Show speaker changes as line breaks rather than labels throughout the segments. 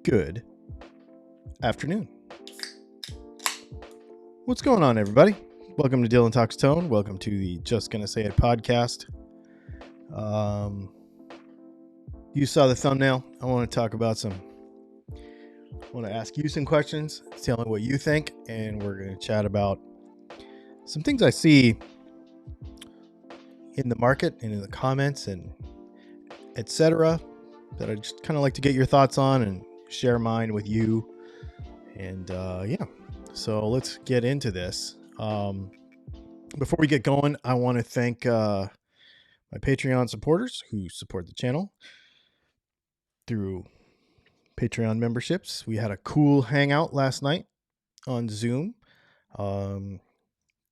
Good afternoon. What's going on, everybody? Welcome to Dylan Talks Tone. Welcome to the Just Gonna Say It podcast. You saw the thumbnail. I want to ask you some questions, tell me what you think, and we're going to chat about some things I see in the market and in the comments and etc. that I just kind of like to get your thoughts on and share mine with you. And so let's get into this. Before we get going, I want to thank my Patreon supporters who support the channel through Patreon memberships. We had a cool hangout last night on Zoom.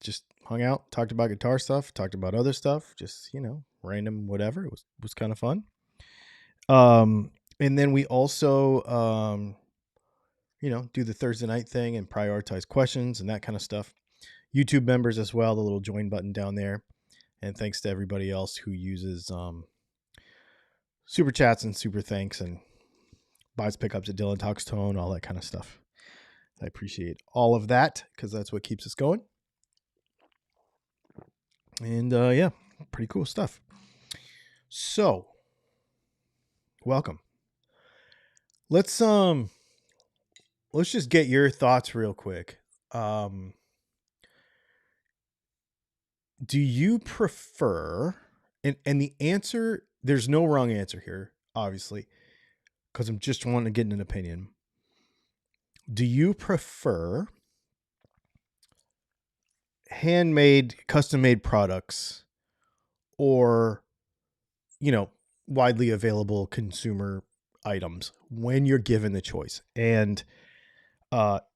Just hung out, talked about guitar stuff, talked about other stuff, just, random whatever. It was kind of fun. And then we also, do the Thursday night thing and prioritize questions and that kind of stuff. YouTube members as well, the little join button down there. And thanks to everybody else who uses super chats and super thanks and buys pickups at Dylan Talks Tone, all that kind of stuff. I appreciate all of that because that's what keeps us going. And pretty cool stuff. So, welcome. Let's just get your thoughts real quick. Do you prefer, and the answer, there's no wrong answer here, obviously, because I'm just wanting to get an opinion. Do you prefer handmade, custom-made products or, widely available consumer items when you're given the choice? And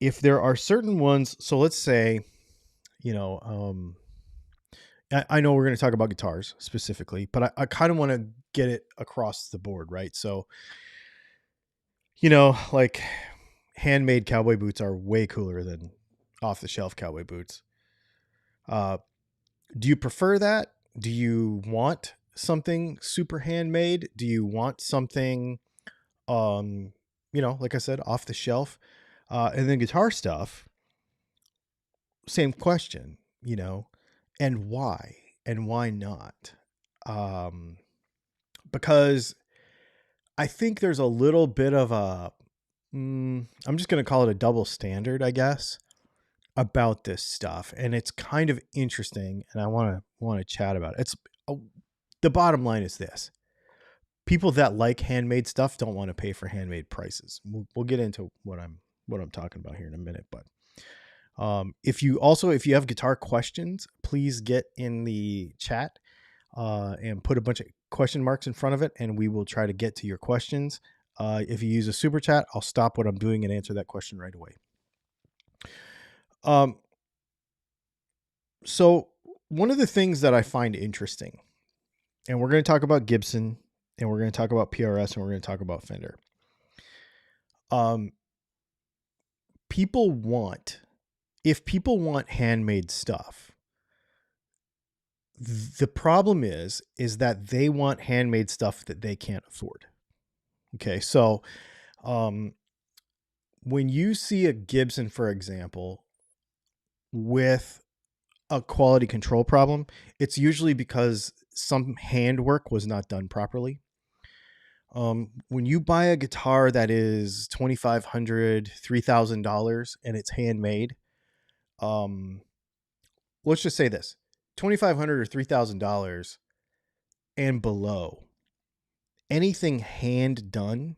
if there are certain ones, so let's say, I know we're going to talk about guitars specifically, but I kind of want to get it across the board, right? So, like handmade cowboy boots are way cooler than off-the-shelf cowboy boots. Do you prefer that? Do you want something super handmade? Do you want something, like I said, off the shelf? And then guitar stuff, same question, and why? And why not? Because I think there's a little bit of I'm just going to call it a double standard, I guess, about this stuff. And it's kind of interesting. And I want to chat about it. The bottom line is this: people that like handmade stuff don't want to pay for handmade prices. We'll get into what I'm talking about here in a minute, but if you have guitar questions, please get in the chat and put a bunch of question marks in front of it, and we will try to get to your questions. If you use a super chat, I'll stop what I'm doing and answer that question right away. So one of the things that I find interesting, and we're going to talk about Gibson, and we're going to talk about PRS, and we're going to talk about Fender. If people want handmade stuff, the problem is that they want handmade stuff that they can't afford. Okay. So, when you see a Gibson, for example, with a quality control problem, it's usually because some handwork was not done properly. When you buy a guitar that is $2,500, $3,000 and it's handmade, let's just say this: $2,500 or $3,000 and below, anything hand done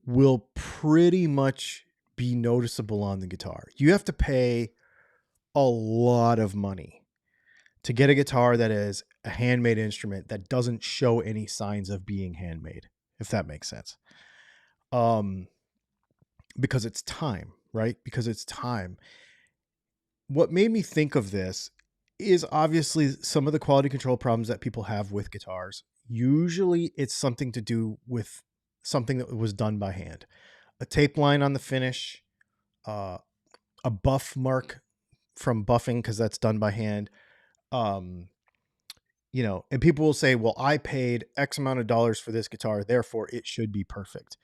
will pretty much be noticeable on the guitar. You have to pay a lot of money to get a guitar that is a handmade instrument that doesn't show any signs of being handmade, if that makes sense. Because it's time, right? Because it's time. What made me think of this is obviously some of the quality control problems that people have with guitars. Usually it's something to do with something that was done by hand. A tape line on the finish, a buff mark from buffing, because that's done by hand. And people will say, well, I paid X amount of dollars for this guitar, therefore it should be perfect.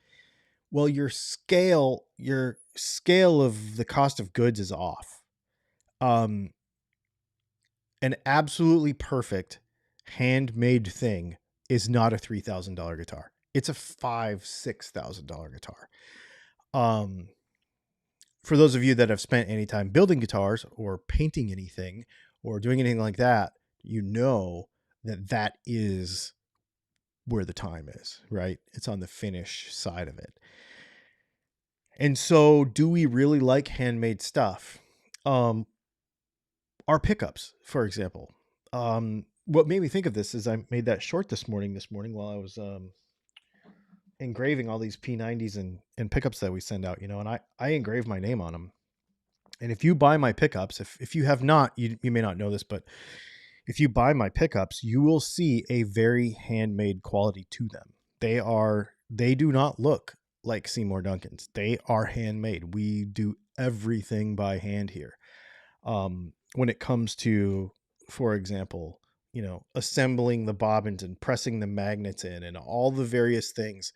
Well, your scale of the cost of goods is off. Um, an absolutely perfect handmade thing is not a $3,000 guitar. It's a $5,000-$6,000 guitar. Um, for those of you that have spent any time building guitars or painting anything or doing anything like that, you know that that is where the time is, right? It's on the finish side of it. And so, do we really like handmade stuff? Um, our pickups, for example. What made me think of this is I made that short this morning while I was engraving all these P90s and pickups that we send out, and I engrave my name on them. And if you buy my pickups, if you have not, you may not know this, but if you buy my pickups, you will see a very handmade quality to them. They do not look like Seymour Duncan's. They are handmade. We do everything by hand here. When it comes to, for example, assembling the bobbins and pressing the magnets in and all the various things,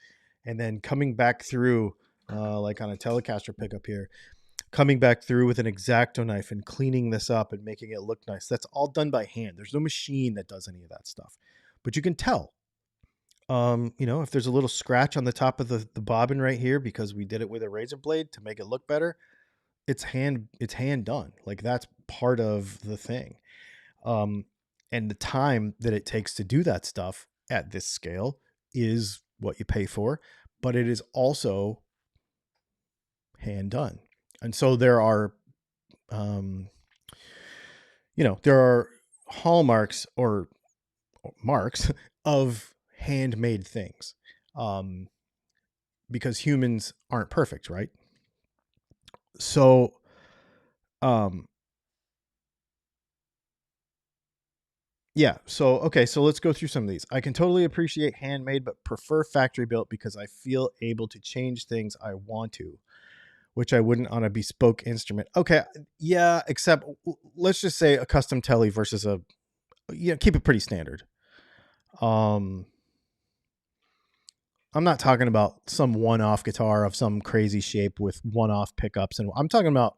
and then coming back through, like on a Telecaster pickup here, coming back through with an X-Acto knife and cleaning this up and making it look nice. That's all done by hand. There's no machine that does any of that stuff, but you can tell. If there's a little scratch on the top of the bobbin right here because we did it with a razor blade to make it look better, it's hand done. Like, that's part of the thing. And the time that it takes to do that stuff at this scale is what you pay for, but it is also hand done. And so there are hallmarks or marks of handmade things, because humans aren't perfect, right? So, yeah. So, okay. So let's go through some of these. I can totally appreciate handmade, but prefer factory built because I feel able to change things I want to, which I wouldn't on a bespoke instrument. Okay. Yeah. Except let's just say a custom telly versus keep it pretty standard. I'm not talking about some one-off guitar of some crazy shape with one-off pickups, and I'm talking about,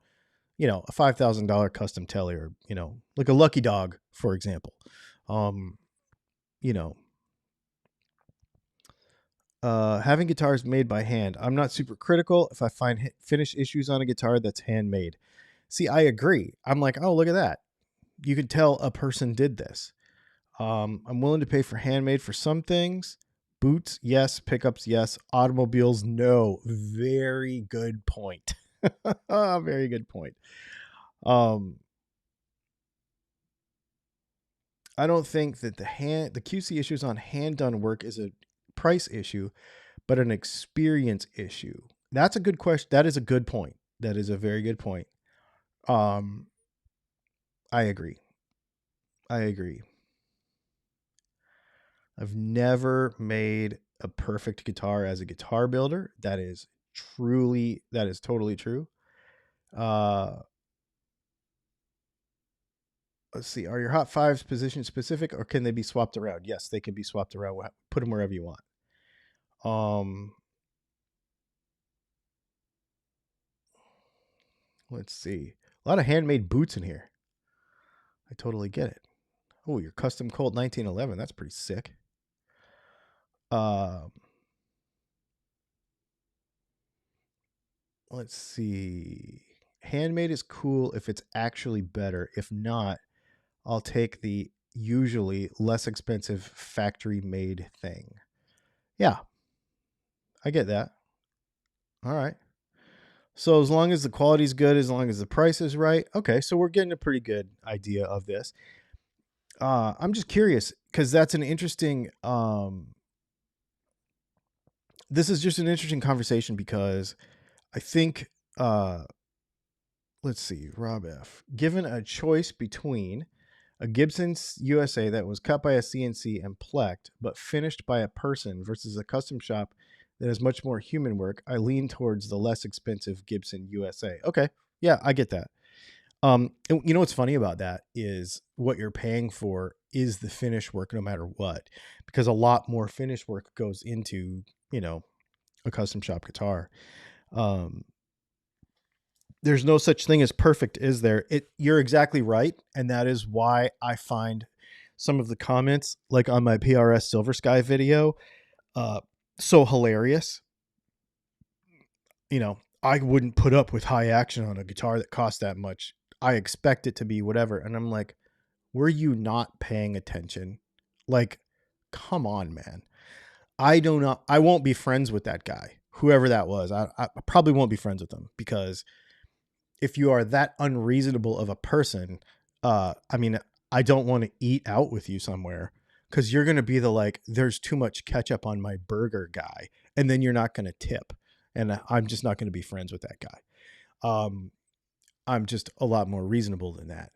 a $5,000 custom telly, or like a Lucky Dog, for example. Um, you know, Having guitars made by hand, I'm not super critical if I find finish issues on a guitar that's handmade. See, I agree. I'm like, oh, look at that. You can tell a person did this. I'm willing to pay for handmade for some things. Boots, yes. Pickups, yes. Automobiles, no. Very good point. Very good point. I don't think that the QC issues on hand done work is a price issue, but an experience issue. That's a good question. That is a good point. That is a very good point. Um, I agree. I agree. I've never made a perfect guitar as a guitar builder. That is totally true. Let's see. Are your hot fives position specific, or can they be swapped around? Yes, they can be swapped around. Put them wherever you want. Let's see. A lot of handmade boots in here. I totally get it. Oh, your custom Colt 1911. That's pretty sick. Let's see. Handmade is cool if it's actually better. If not, I'll take the usually less expensive factory made thing. Yeah, I get that. All right. So as long as the quality's good, as long as the price is right, okay. So we're getting a pretty good idea of this. I'm just curious because that's an interesting. This is just an interesting conversation because I think. Let's see, Rob F. Given a choice between a Gibson USA that was cut by a CNC and plecked, but finished by a person versus a custom shop that has much more human work, I lean towards the less expensive Gibson USA. Okay. Yeah, I get that. And you know what's funny about that is what you're paying for is the finish work no matter what, because a lot more finish work goes into, a custom shop guitar. Um, there's no such thing as perfect, is there? You're exactly right, and that is why I find some of the comments, like on my PRS Silver Sky video, uh, so hilarious. You know, I wouldn't put up with high action on a guitar that costs that much. I expect it to be whatever, and I'm like, were you not paying attention? Like, come on, man. I don't know. I won't be friends with that guy, whoever that was. I probably won't be friends with him, because if you are that unreasonable of a person, I mean, I don't want to eat out with you somewhere, because you're going to be the, like, there's too much ketchup on my burger guy. And then you're not going to tip. And I'm just not going to be friends with that guy. I'm just a lot more reasonable than that.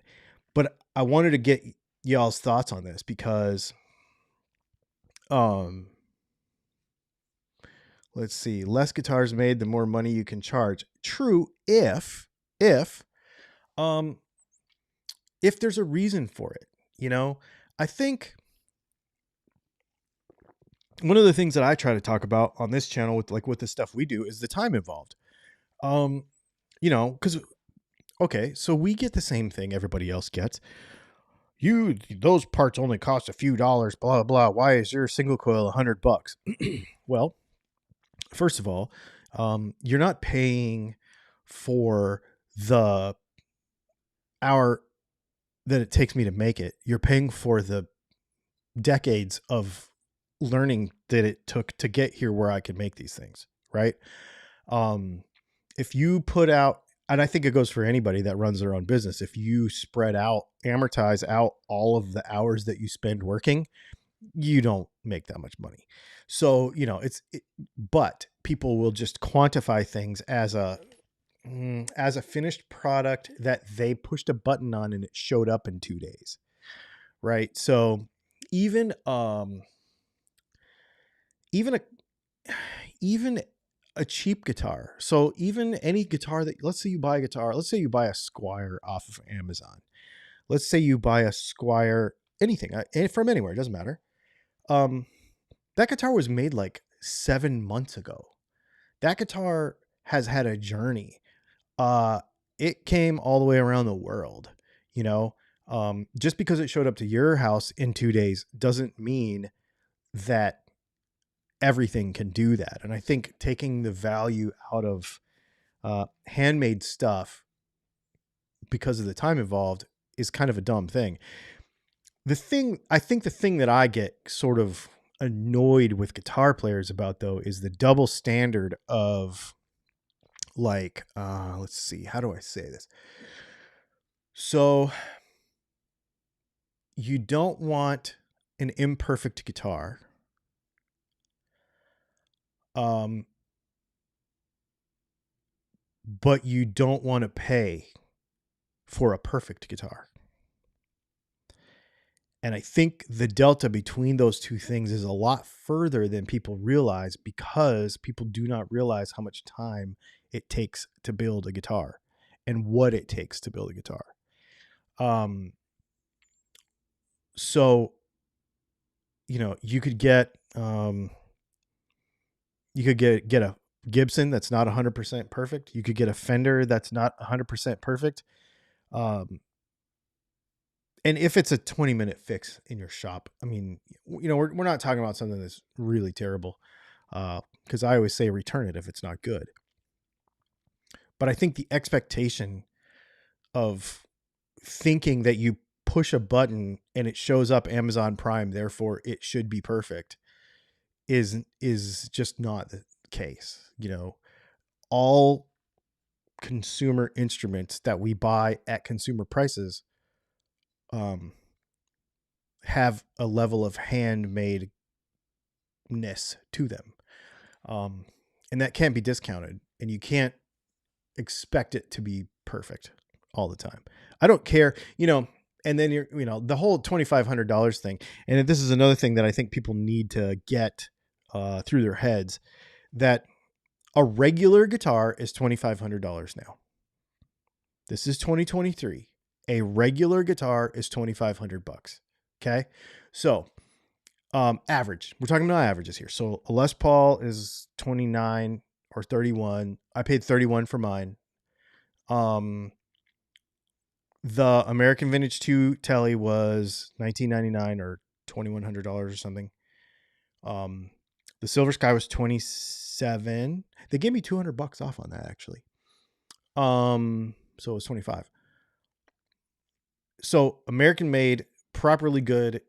But I wanted to get y'all's thoughts on this, because, let's see, less guitars made, the more money you can charge. True, if there's a reason for it. You know, I think one of the things that I try to talk about on this channel with the stuff we do is the time involved. You know, because, okay, so we get the same thing everybody else gets. Those parts only cost a few dollars, blah, blah. Why is your single coil $100? Well, first of all, you're not paying for the hour that it takes me to make it. You're paying for the decades of learning that it took to get here where I can make these things, right? If you put out, and I think it goes for anybody that runs their own business, if you amortize out all of the hours that you spend working, you don't make that much money. So, you know, but people will just quantify things as a finished product that they pushed a button on and it showed up in 2 days. Right. So even a cheap guitar. So even any guitar let's say you buy a Squire off of Amazon. Let's say you buy a Squire, anything, from anywhere, it doesn't matter. That guitar was made like 7 months ago. That guitar has had a journey. It came all the way around the world, you know. Just because it showed up to your house in 2 days doesn't mean that everything can do that. And I think taking the value out of handmade stuff because of the time involved is kind of a dumb thing. The thing that I get sort of annoyed with guitar players about, though, is the double standard of, like, let's see, how do I say this? So you don't want an imperfect guitar. But you don't want to pay for a perfect guitar. And I think the delta between those two things is a lot further than people realize, because people do not realize how much time it takes to build a guitar and what it takes to build a guitar. So, you know, you could get a Gibson that's not 100% perfect. You could get a Fender that's not 100% perfect. And if it's a 20-minute fix in your shop, I mean, you know, we're not talking about something that's really terrible, because I always say return it if it's not good. But I think the expectation of thinking that you push a button and it shows up Amazon Prime, therefore it should be perfect, is just not the case. You know, all consumer instruments that we buy at consumer prices have a level of handmade-ness to them. And that can't be discounted, and you can't expect it to be perfect all the time. I don't care, you know, and then the whole $2,500 thing. And this is another thing that I think people need to get through their heads, that a regular guitar is $2,500 now. This is 2023. A regular guitar is $2,500. Okay. So Average. We're talking about averages here. So a Les Paul is 29 or 31. I paid 31 for mine. The American Vintage 2 Telly was $19.99 or $2,100 or something. The Silver Sky was 27. They gave me $200 off on that actually. So it was 25. So American made, properly good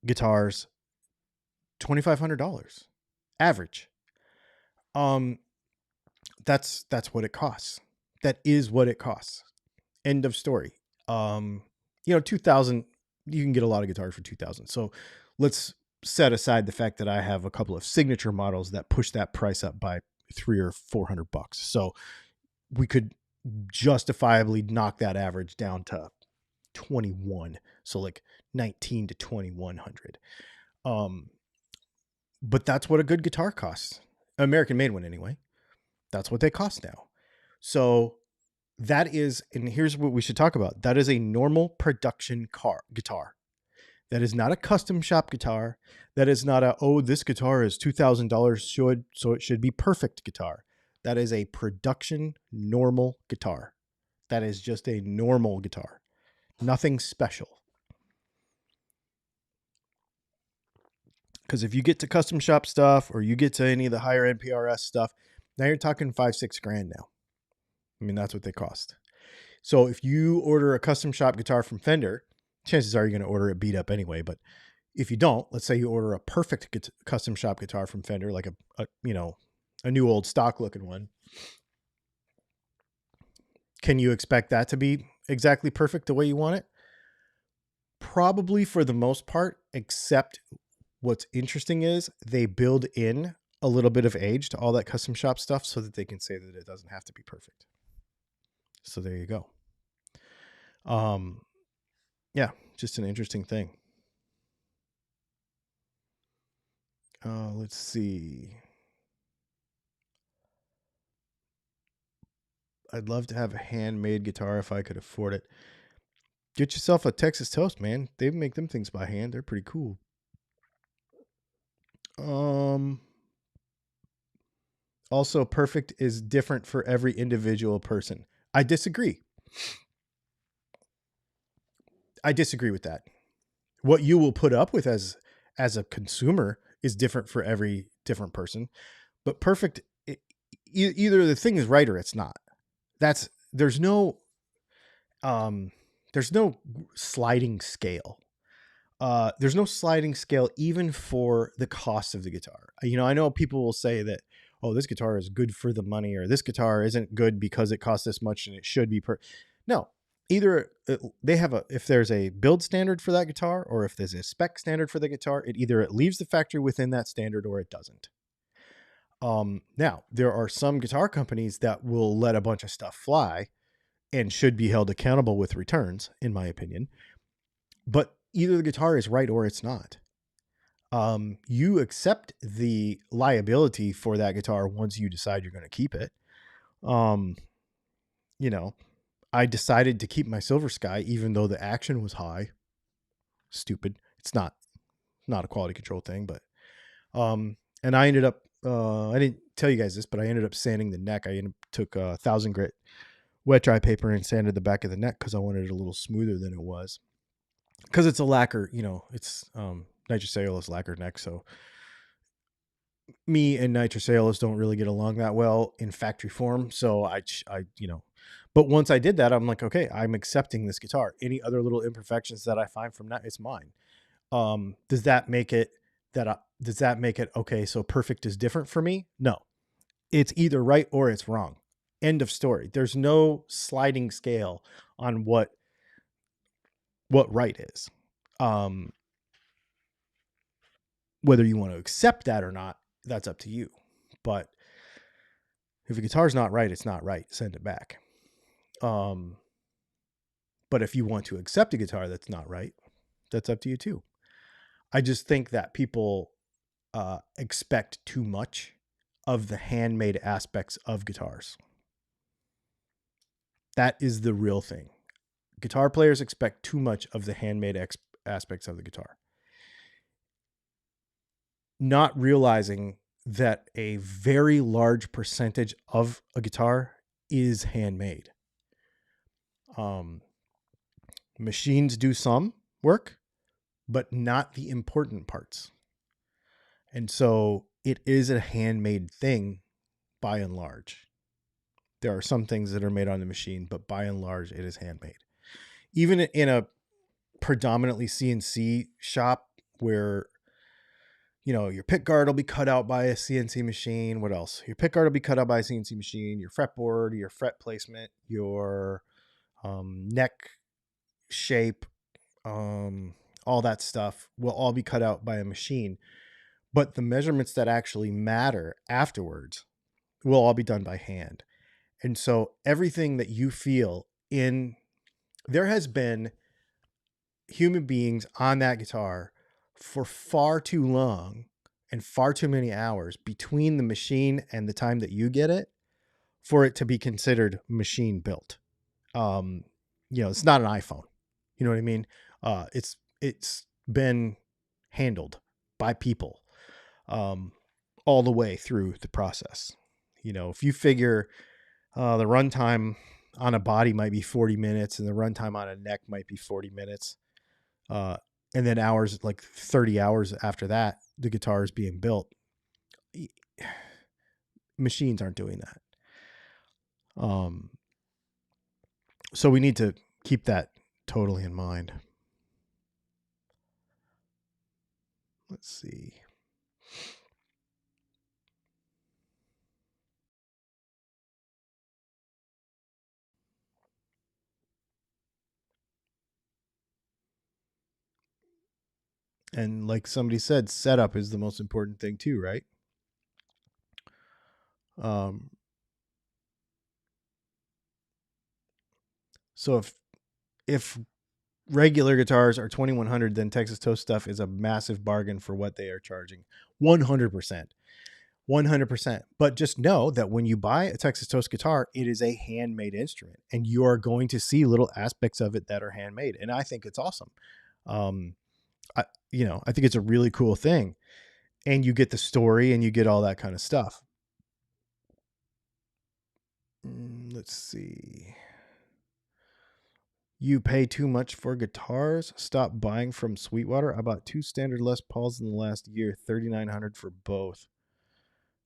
guitars, $2,500 average. That's what it costs. That is what it costs. End of story. 2000, you can get a lot of guitars for 2000. So let's set aside the fact that I have a couple of signature models that push that price up by $300 or $400. So we could justifiably knock that average down to 21. So like 19 to 2100. But that's what a good guitar costs. American made one anyway. That's what they cost now. So that is, and here's what we should talk about. That is a normal production guitar. That is not a custom shop guitar. That is not this guitar is $2,000 so it should be perfect guitar. That is a production normal guitar. That is just a normal guitar. Nothing special. Because if you get to custom shop stuff or you get to any of the higher NPRS stuff, now you're talking $5,000-$6,000 now. I mean, that's what they cost. So if you order a custom shop guitar from Fender, chances are you're going to order it beat up anyway. But if you don't, let's say you order a perfect custom shop guitar from Fender, like a new old stock looking one. Can you expect that to be exactly perfect the way you want it? Probably for the most part, except what's interesting is they build in a little bit of age to all that custom shop stuff so that they can say that it doesn't have to be perfect. So there you go. Yeah, just an interesting thing. Let's see. I'd love to have a handmade guitar if I could afford it. Get yourself a Texas Toast, man. They make them things by hand. They're pretty cool. Also, perfect is different for every individual person. I disagree. I disagree with that. What you will put up with as a consumer is different for every different person. But perfect, either the thing is right or it's not. There's no sliding scale. There's no sliding scale even for the cost of the guitar. I know people will say that, oh, this guitar is good for the money, or this guitar isn't good because it costs this much and it should be No, either they have if there's a build standard for that guitar, or if there's a spec standard for the guitar, it leaves the factory within that standard or it doesn't. Now there are some guitar companies that will let a bunch of stuff fly and should be held accountable with returns, in my opinion. But either the guitar is right or it's not. You accept the liability for that guitar once you decide you're going to keep it. I decided to keep my Silver Sky even though the action was high. Stupid. It's not a quality control thing, but and I ended up I didn't tell you guys this, but I ended up sanding the neck. I took 1,000 grit wet dry paper and sanded the back of the neck because I wanted it a little smoother than it was. Because it's a lacquer, it's nitrocellulose lacquer neck. So me and nitrocellulose don't really get along that well in factory form. So I but once I did that, I'm like, okay, I'm accepting this guitar. Any other little imperfections that I find from that, it's mine. Does that make it okay? So perfect is different for me? No, it's either right or it's wrong. End of story. There's no sliding scale on what right is. Whether you want to accept that or not, that's up to you. But if a guitar's not right, it's not right. Send it back. But if you want to accept a guitar that's not right, that's up to you too. I just think that people expect too much of the handmade aspects of guitars. That is the real thing. Guitar players expect too much of the handmade aspects of the guitar. not realizing that a very large percentage of a guitar is handmade. Machines do some work, but not the important parts. And so it is a handmade thing by and large. There are some things that are made on the machine, but by and large, it is handmade. Even in a predominantly CNC shop where, you know, your pick guard will be cut out by a CNC machine. What else? Your pick guard will be cut out by a CNC machine. Your fretboard, your fret placement, your neck shape, all that stuff will all be cut out by a machine. But the measurements that actually matter afterwards will all be done by hand. And so everything that you feel in, there has been human beings on that guitar for far too long and far too many hours between the machine and the time that you get it for it to be considered machine built. You know, it's not an iPhone. You know what I mean? It's been handled by people all the way through the process. You know, if you figure the runtime on a body might be 40 minutes and the runtime on a neck might be 40 minutes. And then hours, like 30 hours after that, the guitar is being built. Machines aren't doing that. So we need to keep that totally in mind. Let's see. And like somebody said, setup is the most important thing too, right? So if regular guitars are 2,100, then Texas Toast stuff is a massive bargain for what they are charging. 100%. 100%. But just know that when you buy a Texas Toast guitar, it is a handmade instrument, and you are going to see little aspects of it that are handmade. And I think it's awesome. I think it's a really cool thing, and you get the story and you get all that kind of stuff. Let's see. You pay too much for guitars? Stop buying from Sweetwater. I bought 2 standard Les Pauls in the last year, $3,900 for both.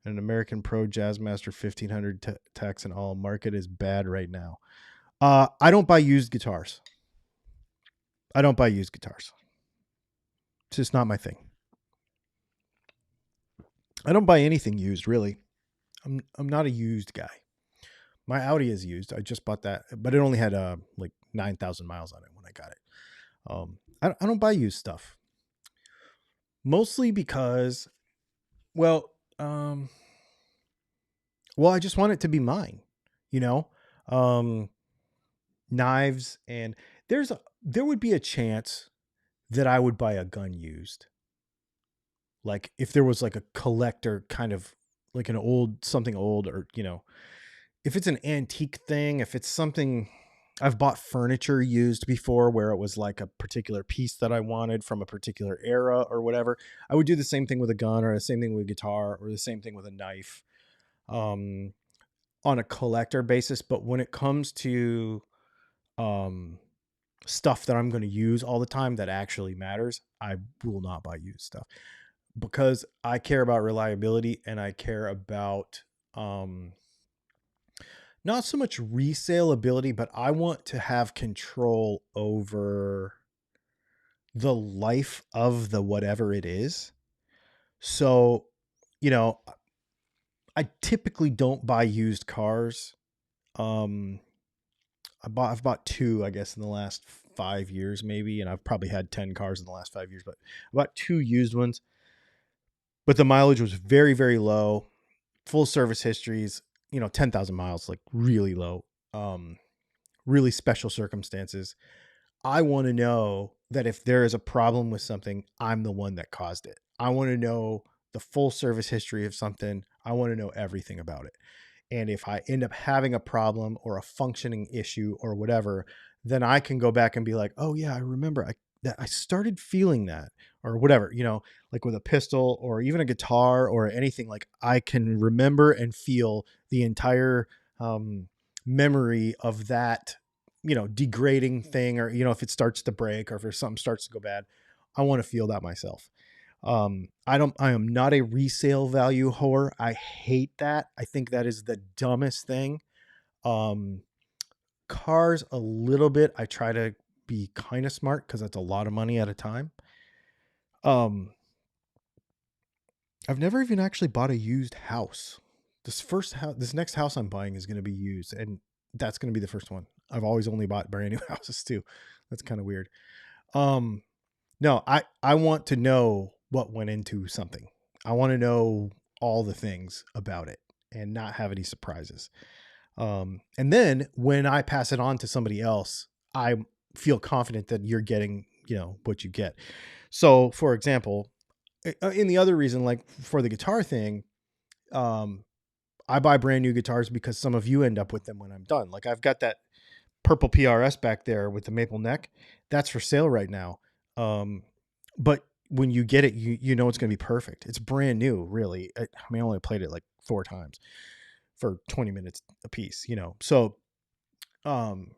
An American Pro Jazzmaster 1500 tax and all. Market is bad right now. I don't buy used guitars. It's just not my thing. I don't buy anything used, really. I'm not a used guy. My Audi is used. I just bought that, but it only had like 9,000 miles on it when I got it. I don't buy used stuff. Mostly because, well, I just want it to be mine, you know? Knives, and there would be a chance that I would buy a gun used. Like if there was like a collector kind of like something old, or, you know, if it's an antique thing, if it's something, I've bought furniture used before where it was like a particular piece that I wanted from a particular era or whatever. I would do the same thing with a gun, or the same thing with a guitar, or the same thing with a knife, on a collector basis. But when it comes to stuff that I'm going to use all the time that actually matters, I will not buy used stuff, because I care about reliability, and I care about not so much resale ability, but I want to have control over the life of the whatever it is. So, you know, I typically don't buy used cars. I've bought 2, I guess, in the last 5 years, maybe, and I've probably had 10 cars in the last 5 years, but I bought 2 used ones. But the mileage was very, very low. Full service histories, 10,000 miles, like really low. Really special circumstances. I want to know that if there is a problem with something, I'm the one that caused it. I want to know the full service history of something. I want to know everything about it. And if I end up having a problem or a functioning issue or whatever, then I can go back and be like, oh yeah, I remember that I started feeling that, or whatever, like with a pistol or even a guitar or anything, like I can remember and feel the entire um, memory of that, degrading thing, or, if it starts to break or if something starts to go bad, I want to feel that myself. I am not a resale value whore. I hate that. I think that is the dumbest thing. Um, Cars a little bit. I try to be kind of smart because that's a lot of money at a time. Um, I've never even actually bought a used house. This next house I'm buying is going to be used, and that's going to be the first one. I've always only bought brand new houses too. That's kind of weird. Um, no, I want to know what went into something. I want to know all the things about it and not have any surprises. And then when I pass it on to somebody else, I feel confident that you're getting, what you get. So, for example, in the other reason, like for the guitar thing, um, I buy brand new guitars because some of you end up with them when I'm done. Like I've got that purple PRS back there with the maple neck. That's for sale right now. But when you get it, you know it's going to be perfect. It's brand new, really. I mean, I only played it like 4 times for 20 minutes a piece, So um,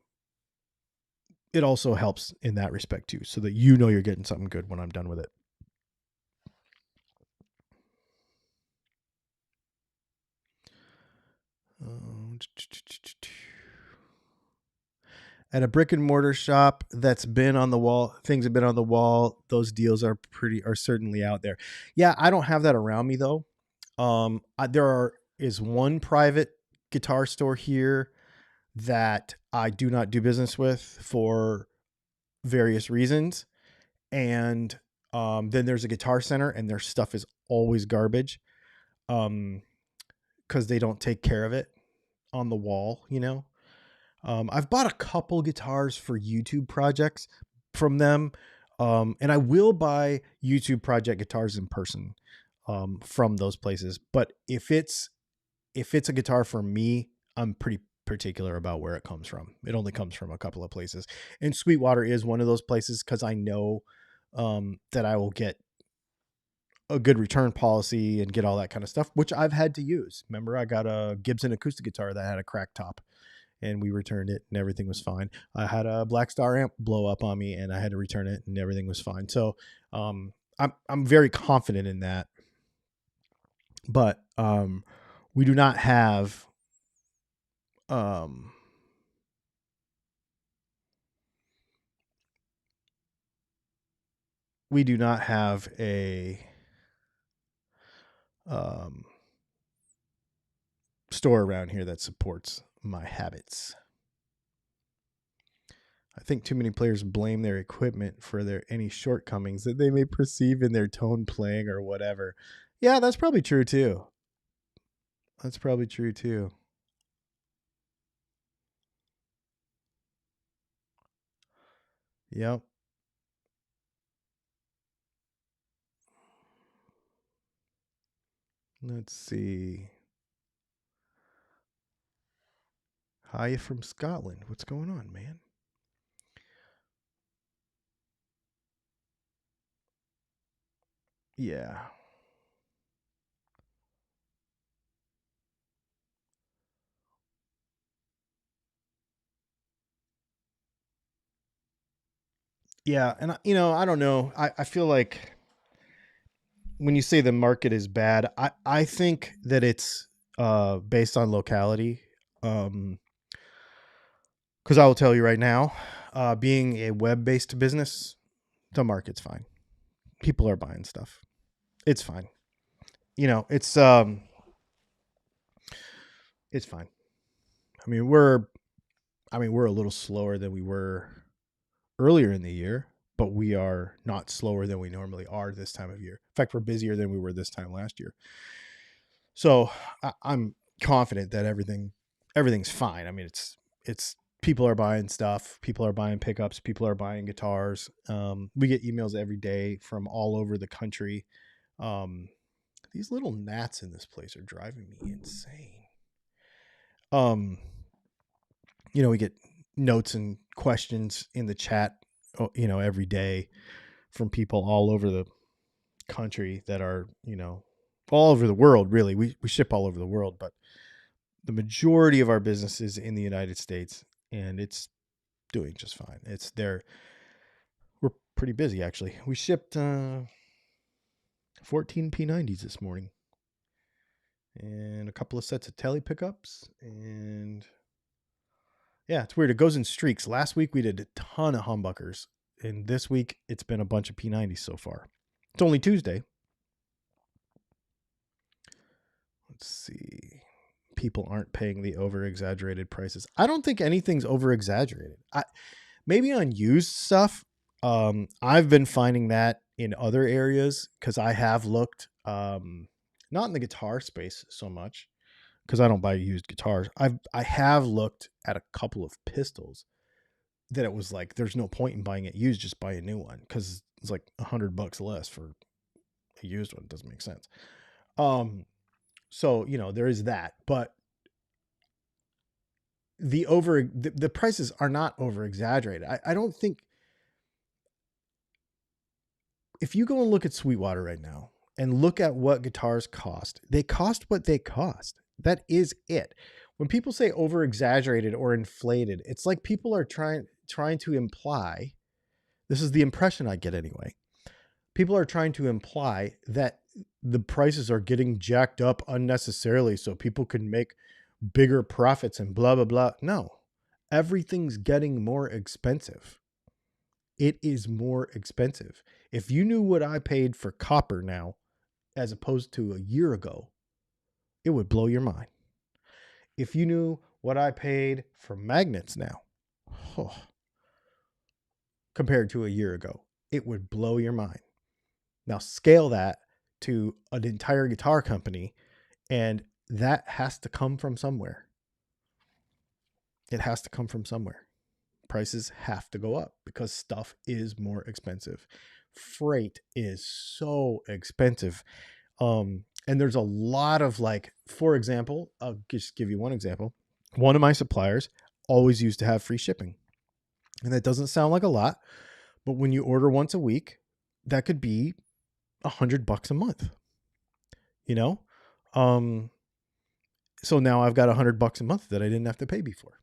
it also helps in that respect too, so that you're getting something good when I'm done with it. At a brick and mortar shop that's been on the wall, things have been on the wall. Those deals are certainly out there. Yeah, I don't have that around me though. Is one private guitar store here that I do not do business with for various reasons, and then there's a Guitar Center, and their stuff is always garbage, because they don't take care of it on the wall. I've bought a couple guitars for YouTube projects from them, and I will buy YouTube project guitars in person from those places. But if it's a guitar for me, I'm pretty particular about where it comes from. It only comes from a couple of places, and Sweetwater is one of those places because I know that I will get a good return policy and get all that kind of stuff, which I've had to use. Remember, I got a Gibson acoustic guitar that had a cracked top, and we returned it and everything was fine. I had a Black Star amp blow up on me and I had to return it and everything was fine. So I'm very confident in that. But we do not have we do not have a store around here that supports my habits. I think too many players blame their equipment for any shortcomings that they may perceive in their tone playing or whatever. Yeah, that's probably true too. That's probably true too. Yep. Let's see. Hi from Scotland. What's going on, man? Yeah. Yeah, and I don't know. I feel like when you say the market is bad, I think that it's based on locality. Because I will tell you right now, being a web-based business, the market's fine. People are buying stuff. It's fine. It's fine. I mean, we're a little slower than we were earlier in the year, but we are not slower than we normally are this time of year. In fact, we're busier than we were this time last year. So I'm confident that everything's fine. I mean, it's people are buying stuff, people are buying pickups, people are buying guitars. We get emails every day from all over the country. These little gnats in this place are driving me insane. We get notes and questions in the chat every day from people all over the country that are, all over the world, really. We ship all over the world, but the majority of our business is in the United States, and it's doing just fine. It's there. We're pretty busy, actually. We shipped 14 P90s this morning and a couple of sets of tele pickups. And yeah, it's weird. It goes in streaks. Last week we did a ton of humbuckers, and this week it's been a bunch of P90s so far. It's only Tuesday. Let's see. People aren't paying the over-exaggerated prices. I don't think anything's over-exaggerated. Maybe on used stuff. I've been finding that in other areas because I have looked, not in the guitar space so much because I don't buy used guitars. I have looked at a couple of pistols that it was like, there's no point in buying it used, just buy a new one because it's like $100 less for a used one. It doesn't make sense. So, there is that, but the prices are not over exaggerated. I don't think, if you go and look at Sweetwater right now and look at what guitars cost, they cost what they cost. That is it. When people say over exaggerated or inflated, it's like people are trying to imply, this is the impression I get anyway. People are trying to imply that the prices are getting jacked up unnecessarily so people can make bigger profits and blah, blah, blah. No, everything's getting more expensive. It is more expensive. If you knew what I paid for copper now, as opposed to a year ago, it would blow your mind. If you knew what I paid for magnets now, compared to a year ago, it would blow your mind. Now scale that to an entire guitar company, and that has to come from somewhere. It has to come from somewhere. Prices have to go up because stuff is more expensive. Freight is so expensive. And there's a lot of, like, for example, I'll just give you one example. One of my suppliers always used to have free shipping. And that doesn't sound like a lot, but when you order once a week, that could be $100 a month, so now I've got $100 a month that I didn't have to pay before,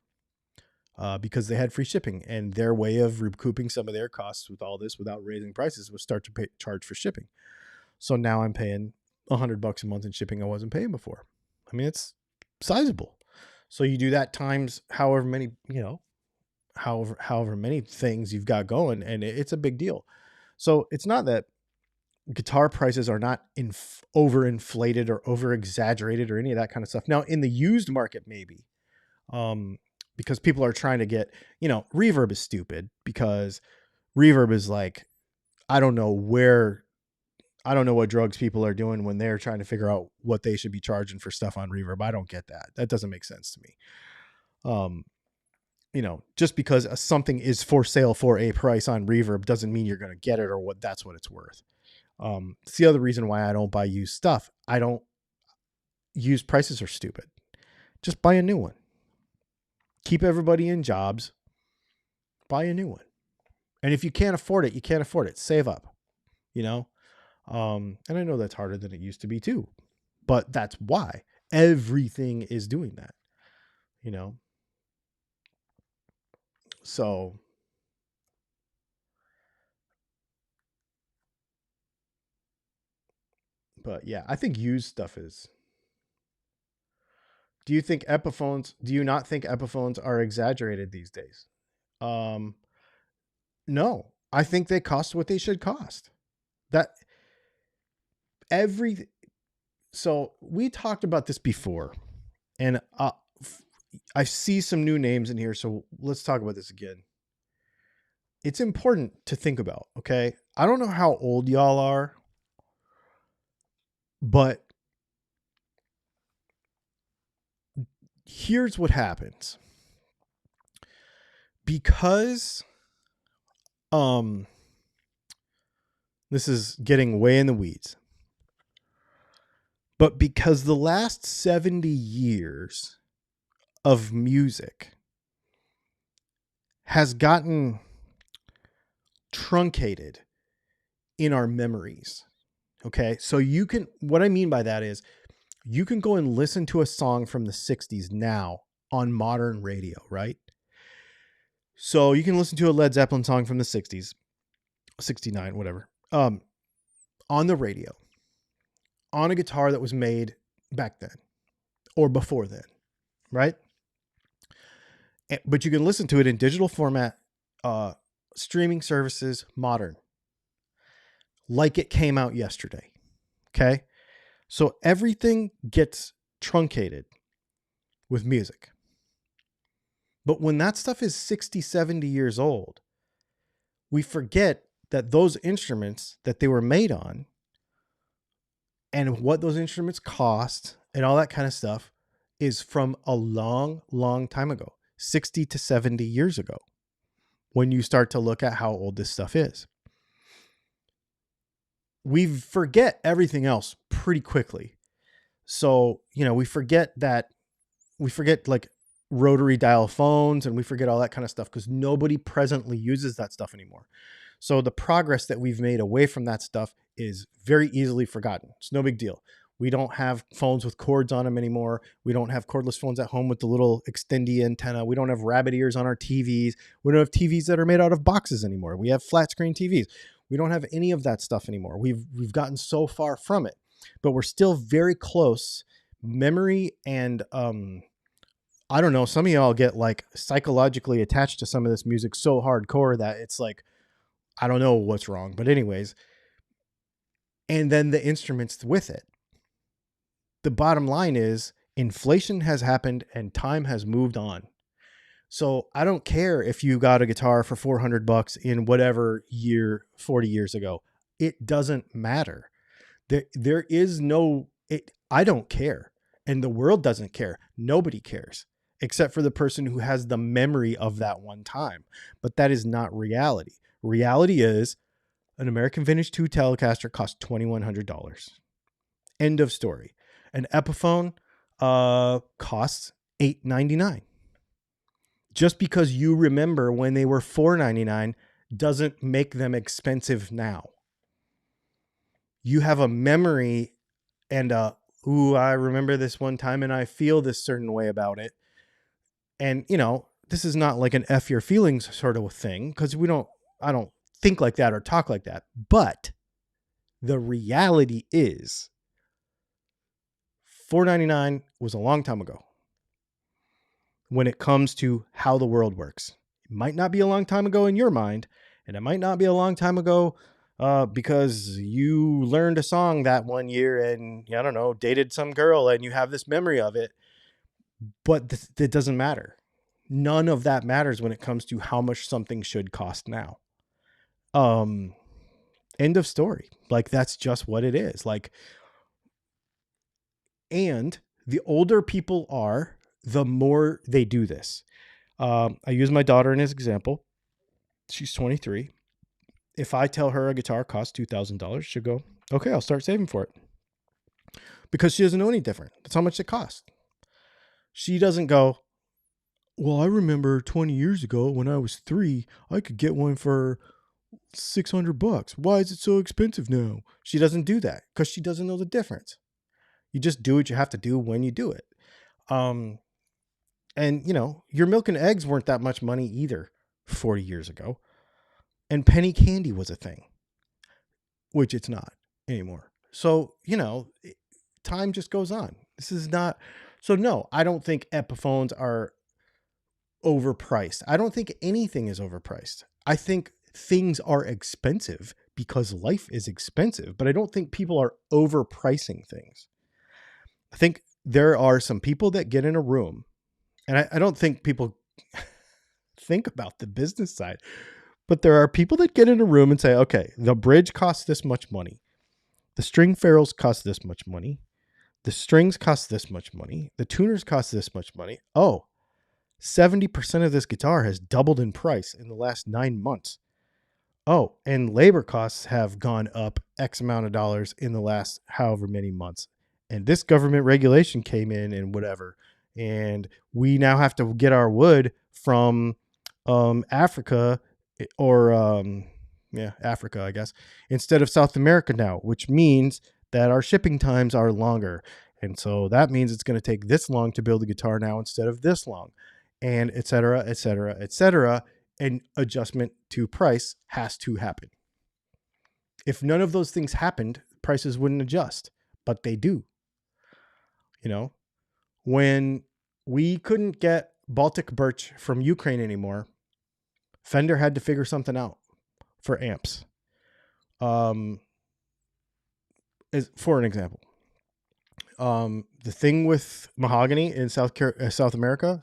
because they had free shipping, and their way of recouping some of their costs with all this without raising prices was start to charge for shipping. So now I'm paying $100 a month in shipping I wasn't paying before. I mean, it's sizable. So you do that times however many, however many things you've got going, and it's a big deal. So it's not that guitar prices are not overinflated or over exaggerated or any of that kind of stuff. Now in the used market, maybe, because people are trying to get, reverb is stupid because reverb is like, I don't know what drugs people are doing when they're trying to figure out what they should be charging for stuff on reverb. I don't get that. That doesn't make sense to me. Just because something is for sale for a price on reverb doesn't mean you're going to get it or that's what it's worth. It's the other reason why I don't buy used stuff. Used prices are stupid. Just buy a new one. Keep everybody in jobs. Buy a new one. And if you can't afford it, you can't afford it. Save up, and I know that's harder than it used to be too, but that's why everything is doing that, so but yeah, I think used stuff is. Do you not think Epiphones are exaggerated these days? No, I think they cost what they should cost. So we talked about this before, and I see some new names in here, so let's talk about this again. It's important to think about, okay? I don't know how old y'all are, but here's what happens. Because this is getting way in the weeds, but because the last 70 years of music has gotten truncated in our memories. Okay. So you can, what I mean by that is you can go and listen to a song from the 60s now on modern radio, right? So you can listen to a Led Zeppelin song from the 60s, 69, whatever, on the radio, on a guitar that was made back then or before then, right? But you can listen to it in digital format, streaming services, modern, like it came out yesterday. Okay. So everything gets truncated with music. But when that stuff is 60, 70 years old, we forget that those instruments that they were made on and what those instruments cost and all that kind of stuff is from a long, long time ago, 60 to 70 years ago, when you start to look at how old this stuff is. We forget everything else pretty quickly. So, we forget like rotary dial phones, and we forget all that kind of stuff because nobody presently uses that stuff anymore. So the progress that we've made away from that stuff is very easily forgotten. It's no big deal. We don't have phones with cords on them anymore. We don't have cordless phones at home with the little extendy antenna. We don't have rabbit ears on our TVs. We don't have TVs that are made out of boxes anymore. We have flat screen TVs. We don't have any of that stuff anymore. We've gotten so far from it, but we're still very close. Memory and I don't know, some of y'all get like psychologically attached to some of this music so hardcore that it's like, I don't know what's wrong, but anyways, and then the instruments with it. The bottom line is inflation has happened and time has moved on. So I don't care if you got a guitar for $400 in whatever year, 40 years ago. It doesn't matter. There is no, I don't care. And the world doesn't care. Nobody cares except for the person who has the memory of that one time. But that is not reality. Reality is an American Vintage 2 Telecaster costs $2,100. End of story. An Epiphone costs $899. Just because you remember when they were $499 doesn't make them expensive now. You have a memory and I remember this one time and I feel this certain way about it. And, this is not like an F your feelings sort of a thing because I don't think like that or talk like that. But the reality is $499 was a long time ago when it comes to how the world works. It might not be a long time ago in your mind, and it might not be a long time ago because you learned a song that one year and, I don't know, dated some girl and you have this memory of it. But it doesn't matter. None of that matters when it comes to how much something should cost now. End of story. Like, that's just what it is. Like, and the older people are, the more they do this. I use my daughter in as example. She's 23. If I tell her a guitar costs $2,000, she'll go, okay, I'll start saving for it. Because she doesn't know any different. That's how much it costs. She doesn't go, well, I remember 20 years ago when I was 3, I could get one for $600. Why is it so expensive now? She doesn't do that because she doesn't know the difference. You just do what you have to do when you do it. And, your milk and eggs weren't that much money either 40 years ago. And penny candy was a thing, which it's not anymore. So, time just goes on. This is not. So, no, I don't think Epiphones are overpriced. I don't think anything is overpriced. I think things are expensive because life is expensive, but I don't think people are overpricing things. I think there are some people that get in a room, and I don't think people think about the business side, but there are people that get in a room and say, okay, the bridge costs this much money. The string ferrules cost this much money. The strings cost this much money. The tuners cost this much money. Oh, 70% of this guitar has doubled in price in the last 9 months. Oh, and labor costs have gone up X amount of dollars in the last however many months. And this government regulation came in and whatever. And we now have to get our wood from Africa or yeah, Africa, I guess, instead of South America now, which means that our shipping times are longer. And so that means it's going to take this long to build a guitar now instead of this long, and et cetera, et cetera, et cetera. And adjustment to price has to happen. If none of those things happened, prices wouldn't adjust, but they do. You know, when we couldn't get Baltic birch from Ukraine anymore, Fender had to figure something out for amps. For an example, the thing with mahogany in South America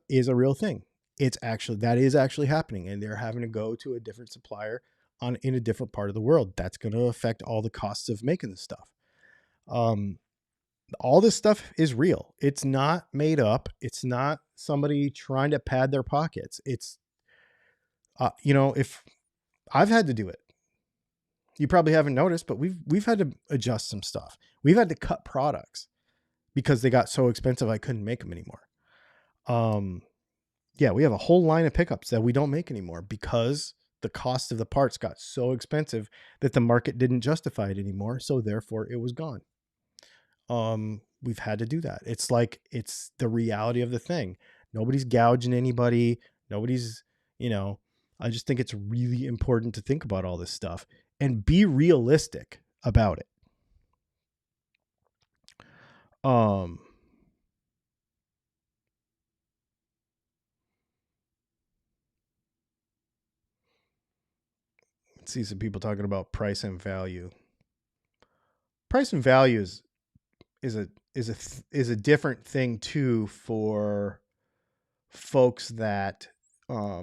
is a real thing. That is actually happening, and they're having to go to a different supplier in a different part of the world. That's going to affect all the costs of making this stuff. All this stuff is real. It's not made up. It's not somebody trying to pad their pockets. It's, if I've had to do it, you probably haven't noticed, but we've had to adjust some stuff. We've had to cut products because they got so expensive I couldn't make them anymore. Yeah, we have a whole line of pickups that we don't make anymore because the cost of the parts got so expensive that the market didn't justify it anymore. So therefore it was gone. We've had to do that. It's like, it's the reality of the thing. Nobody's gouging anybody. Nobody's, I just think it's really important to think about all this stuff and be realistic about it. Let's see some people talking about price and value. Price and value is a different thing too for folks that I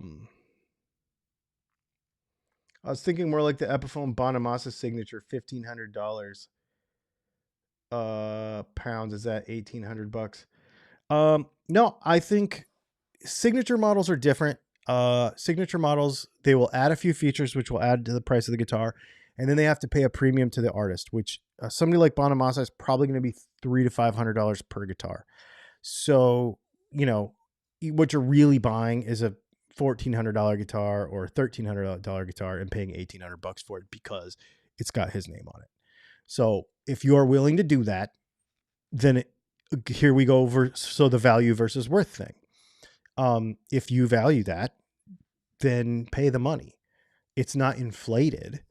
was thinking more like the Epiphone Bonamassa signature, $1,500 pounds. Is that $1,800? No, I think signature models are different. Signature models, they will add a few features which will add to the price of the guitar, and then they have to pay a premium to the artist, which somebody like Bonamassa is probably going to be $300 to $500 per guitar. So, what you're really buying is a $1,400 guitar or $1,300 guitar and paying $1,800 for it because it's got his name on it. So if you are willing to do that, then here we go over. So the value versus worth thing. If you value that, then pay the money. It's not inflated.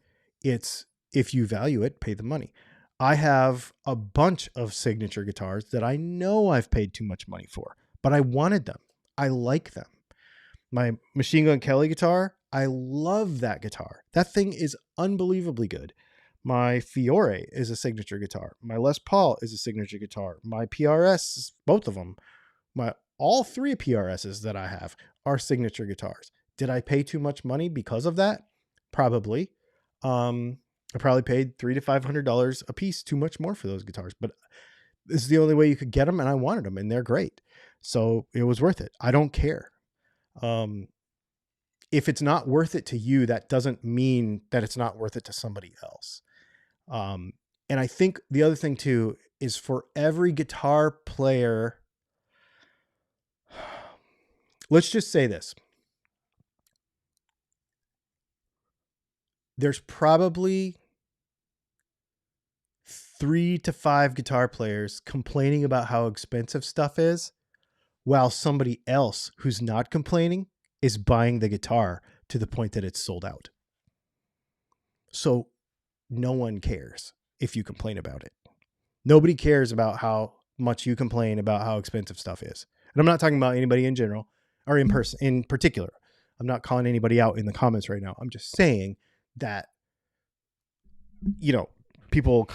It's, if you value it, pay the money. I have a bunch of signature guitars that I know I've paid too much money for, but I wanted them. I like them. My Machine Gun Kelly guitar, I love that guitar. That thing is unbelievably good. My Fiore is a signature guitar. My Les Paul is a signature guitar. My PRS, both of them, all three PRSs that I have are signature guitars. Did I pay too much money because of that? Probably. I probably paid $300 to $500 a piece too much more for those guitars, but this is the only way you could get them, and I wanted them, and they're great. So it was worth it. I don't care. If it's not worth it to you, that doesn't mean that it's not worth it to somebody else. And I think the other thing too is for every guitar player, let's just say this. There's probably 3 to 5 guitar players complaining about how expensive stuff is, while somebody else who's not complaining is buying the guitar to the point that it's sold out. So no one cares if you complain about it. Nobody cares about how much you complain about how expensive stuff is. And I'm not talking about anybody in general or in particular. I'm not calling anybody out in the comments right now. I'm just saying that, people,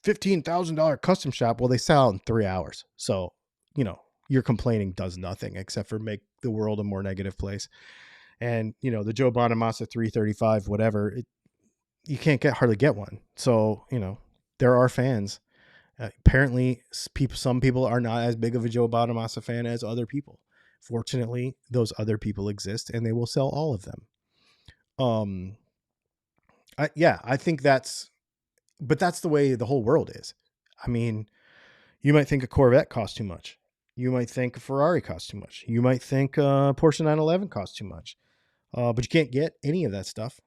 $15,000 custom shop, well, they sell in 3 hours. So, your complaining does nothing except for make the world a more negative place. And, the Joe Bonamassa 335, whatever, you can't hardly get one. So, there are fans. Apparently some people are not as big of a Joe Bonamassa fan as other people. Fortunately, those other people exist, and they will sell all of them. I think that's the way the whole world is. I mean, you might think a Corvette costs too much. You might think a Ferrari costs too much. You might think a Porsche 911 costs too much. But you can't get any of that stuff.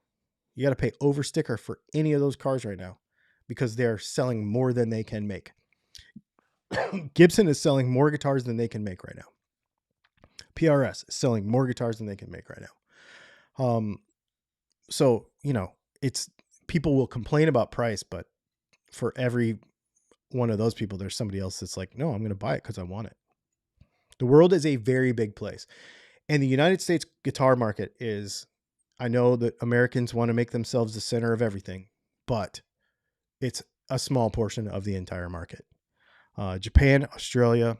You got to pay over sticker for any of those cars right now because they're selling more than they can make. Gibson is selling more guitars than they can make right now. PRS is selling more guitars than they can make right now. So, it's people will complain about price, but for every one of those people, there's somebody else that's like, no, I'm going to buy it because I want it. The world is a very big place. And the United States guitar market is, I know that Americans want to make themselves the center of everything, but it's a small portion of the entire market. Japan, Australia,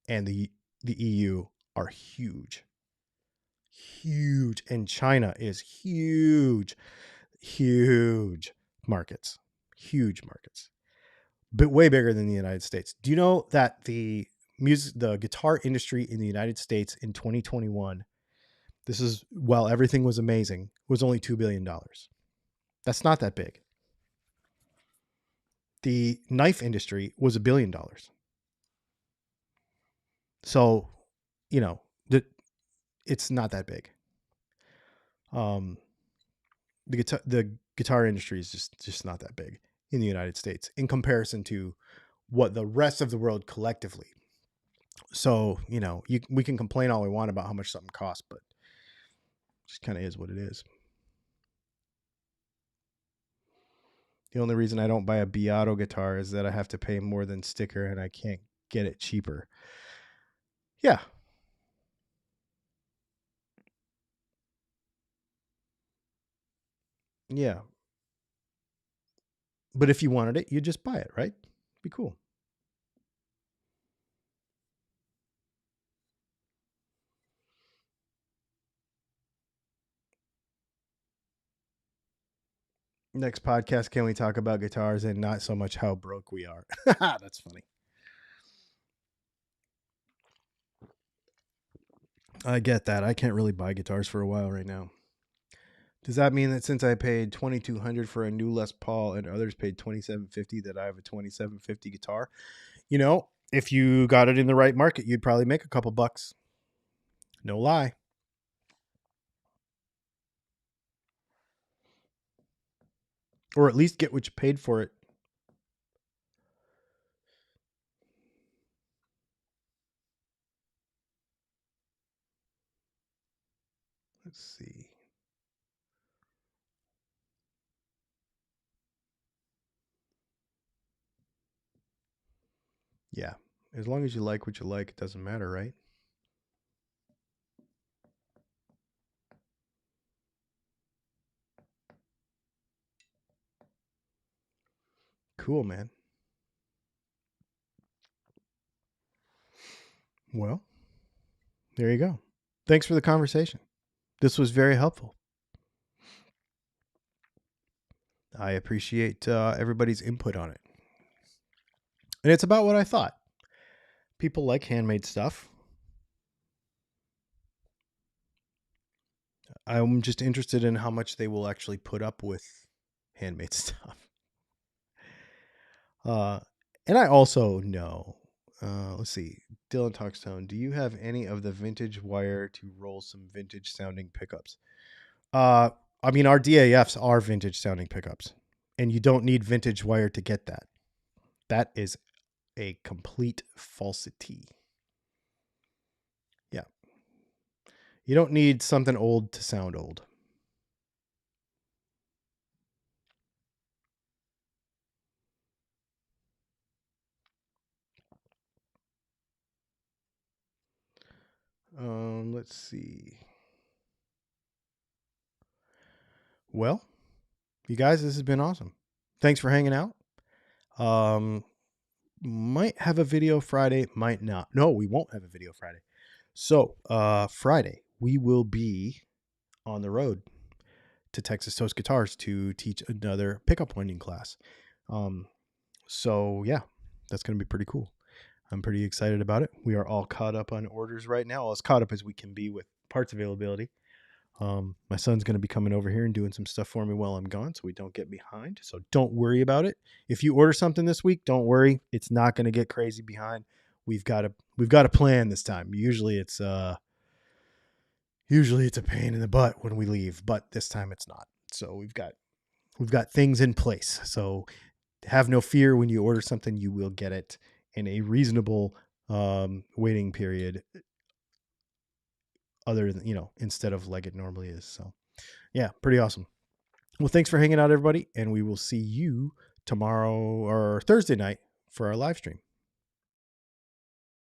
and the EU are huge. Huge. And China is huge. Huge markets. Huge markets. But way bigger than the United States. Do you know that the guitar industry in the United States in 2021, this is while everything was amazing, was only $2 billion. That's not that big. The knife industry was $1 billion. So, it's not that big. The guitar industry is just not that big in the United States in comparison to what the rest of the world collectively. So, we can complain all we want about how much something costs, but it just kind of is what it is. The only reason I don't buy a Beato guitar is that I have to pay more than sticker and I can't get it cheaper. Yeah. Yeah. But if you wanted it, you just buy it, right? Be cool. Next podcast, can we talk about guitars and not so much how broke we are? That's funny. I get that. I can't really buy guitars for a while right now. Does that mean that since I paid $2,200 for a new Les Paul and others paid $2,750 that I have a $2,750 guitar? If you got it in the right market, you'd probably make a couple bucks. No lie. Or at least get what you paid for it. Let's see. Yeah. As long as you like what you like, it doesn't matter, right? Cool, man. Well, there you go. Thanks for the conversation. This was very helpful. I appreciate everybody's input on it. And it's about what I thought. People like handmade stuff. I'm just interested in how much they will actually put up with handmade stuff. And I also know, let's see, Dylan Talkstone, do you have any of the vintage wire to roll some vintage sounding pickups? Our DAFs are vintage sounding pickups, and you don't need vintage wire to get that. That is a complete falsity. Yeah. You don't need something old to sound old. Let's see. Well, you guys, this has been awesome. Thanks for hanging out. Might have a video Friday, might not. No, we won't have a video Friday. So, Friday, we will be on the road to Texas Toast Guitars to teach another pickup winding class. So yeah, that's going to be pretty cool. I'm pretty excited about it. We are all caught up on orders right now, as caught up as we can be with parts availability. My son's going to be coming over here and doing some stuff for me while I'm gone, so we don't get behind. So don't worry about it. If you order something this week, don't worry. It's not going to get crazy behind. We've got a plan this time. Usually it's Usually it's a pain in the butt when we leave, but this time it's not. So we've got things in place. So have no fear when you order something, you will get it in a reasonable waiting period, other than, instead of like it normally is. So yeah, pretty awesome. Well, thanks for hanging out, everybody, and we will see you tomorrow or Thursday night for our live stream.